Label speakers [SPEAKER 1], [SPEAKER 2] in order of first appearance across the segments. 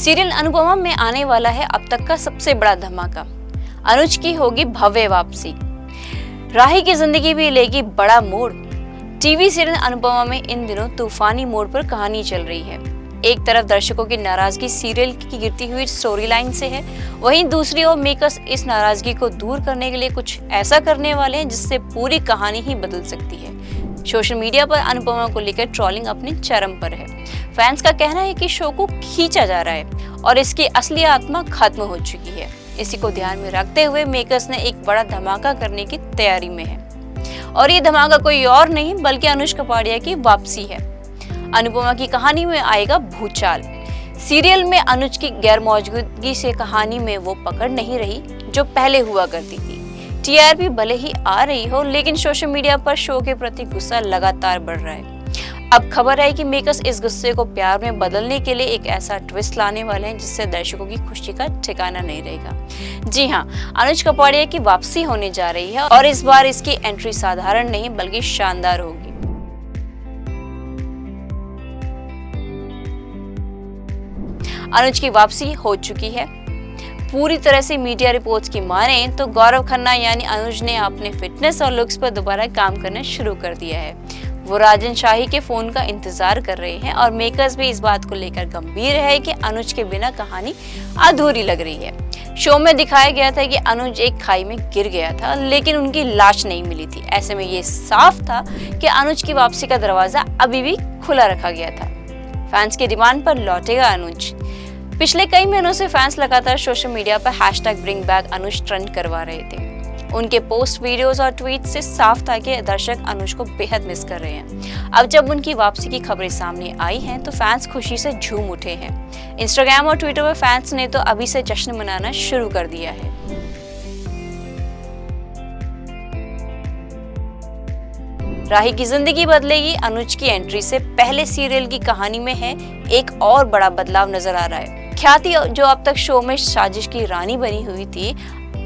[SPEAKER 1] Serial Anupama में आने वाला है अब तक का सबसे बड़ा धमाका। अनुज की होगी भव्य वापसी। राही की जिंदगी भी लेगी बड़ा मोड़। टीवी सीरियल अनुपमा में इन दिनों तूफानी मोड़ पर कहानी चल रही है। एक तरफ दर्शकों की नाराजगी सीरियल की गिरती हुई स्टोरी लाइन से है, वहीं दूसरी ओर मेकर्स इस नाराजगी को दूर करने के लिए कुछ ऐसा करने वाले हैं जिससे पूरी कहानी ही बदल सकती है। सोशल मीडिया पर अनुपमा को लेकर ट्रोलिंग अपने चरम पर है। फैंस का कहना है कि शो को खींचा जा रहा है और इसकी असली आत्मा खत्म हो चुकी है। इसी को ध्यान में रखते हुए मेकर्स ने एक बड़ा धमाका करने की तैयारी में है और ये धमाका कोई और नहीं बल्कि अनुज कपाड़िया की वापसी है। अनुपमा की कहानी में आएगा भूचाल। सीरियल में अनुज की गैर मौजूदगी से कहानी में वो पकड़ नहीं रही जो पहले हुआ करती थी। टीआरपी भले ही आ रही हो, लेकिन सोशल मीडिया पर शो के प्रति गुस्सा लगातार बढ़ रहा है। अब खबर है कि मेकर्स इस गुस्से को प्यार में बदलने के लिए एक ऐसा ट्विस्ट लाने वाले हैं जिससे दर्शकों की खुशी का ठिकाना नहीं रहेगा। जी हाँ, अनुज कपाड़िया की वापसी होने जा रही है और इस बार इसकी एंट्री साधारण नहीं बल्कि शानदार होगी। अनुज की वापसी हो चुकी है। पूरी तरह से मीडिया रिपोर्ट्स की माने तो गौरव खन्ना यानी अनुज ने अपने फिटनेस और लुक्स पर दोबारा काम करना शुरू कर दिया है। वो राजन शाही के फोन का इंतजार कर रहे हैं और मेकर्स भी इस बात को लेकर गंभीर है कि अनुज के बिना कहानी अधूरी लग रही है। शो में दिखाया गया था कि अनुज एक खाई में गिर गया था, लेकिन उनकी लाश नहीं मिली थी। ऐसे में ये साफ था कि अनुज की वापसी का दरवाजा अभी भी खुला रखा गया था। फैंस की डिमांड पर लौटेगा अनुज। पिछले कई महीनों से फैंस लगातार सोशल मीडिया पर #BringBackAnuj अनुज ट्रेंड करवा रहे थे। उनके पोस्ट, वीडियोस और ट्वीट से साफ था कि दर्शक अनुज को बेहद मिस कर रहे हैं। अब जब उनकी वापसी की खबरें सामने आई हैं तो फैंस खुशी से झूम उठे हैं। इंस्टाग्राम और ट्विटर पर फैंस ने तो अभी से जश्न मनाना शुरू कर दिया है। राही की जिंदगी बदलेगी। अनुज की एंट्री से पहले सीरियल की कहानी में है एक और बड़ा बदलाव नजर आ रहा है। ख्याति जो अब तक शो में साजिश की रानी बनी हुई थी,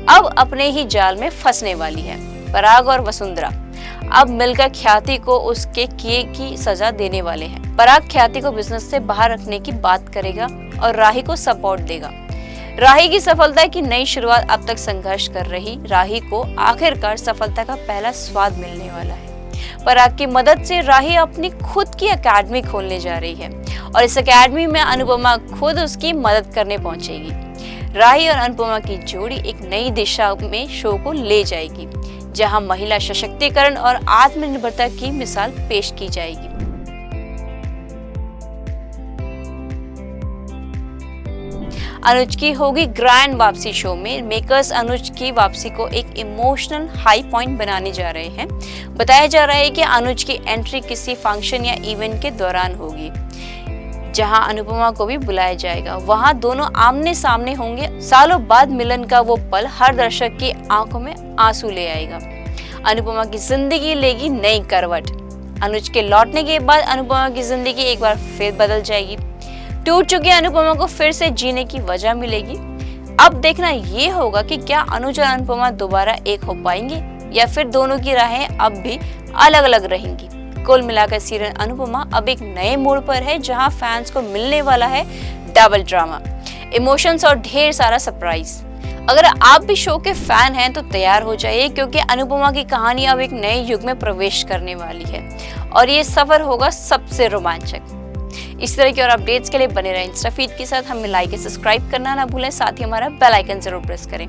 [SPEAKER 1] अब अपने ही जाल में फंसने वाली है। पराग और वसुंधरा अब मिलकर ख्याति को उसके किए की सजा देने वाले हैं। पराग ख्याति को बिजनेस से बाहर रखने की बात करेगा और राही को सपोर्ट देगा। राही की सफलता की नई शुरुआत। अब तक संघर्ष कर रही राही को आखिरकार सफलता का पहला स्वाद मिलने वाला है। पराग की मदद से राही अपनी खुद की एकेडमी खोलने जा रही है और इस एकेडमी में अनुपमा खुद उसकी मदद करने पहुंचेगी। राही और अनुपमा की जोड़ी एक नई दिशा में शो को ले जाएगी, जहां महिला सशक्तिकरण और आत्मनिर्भरता की मिसाल पेश की जाएगी। अनुज की होगी ग्रैंड वापसी। शो में मेकर्स अनुज की वापसी को एक इमोशनल हाई पॉइंट बनाने जा रहे हैं। बताया जा रहा है कि अनुज की एंट्री किसी फंक्शन या इवेंट के दौरान होगी, जहां अनुपमा को भी बुलाया जाएगा। वहां दोनों आमने सामने होंगे। सालों बाद मिलन का वो पल हर दर्शक की आंखों में आंसू ले आएगा। अनुपमा की जिंदगी लेगी नई करवट। अनुज के लौटने के बाद अनुपमा की जिंदगी एक बार फिर बदल जाएगी। टूट चुकी अनुपमा को फिर से जीने की वजह मिलेगी। अब देखना ये होगा कि क्या अनुज और अनुपमा दोबारा एक हो पाएंगे या फिर दोनों की राहें अब भी अलग अलग रहेंगी। कुल मिलाकर सीरियल अनुपमा अब एक नए मोड़ पर है, जहां फैंस को मिलने वाला है डबल ड्रामा, इमोशंस और ढेर सारा सरप्राइज। अगर आप भी शो के फैन हैं तो तैयार हो जाइए, क्योंकि अनुपमा की कहानी अब एक नए युग में प्रवेश करने वाली है और ये सफर होगा सबसे रोमांचक। इस तरह की और अपडेट्स के लिए बने रहें इंस्टा फीड के साथ। हमें लाइक और सब्सक्राइब करना ना भूलें, साथ ही हमारा बेल आइकन जरूर प्रेस करें।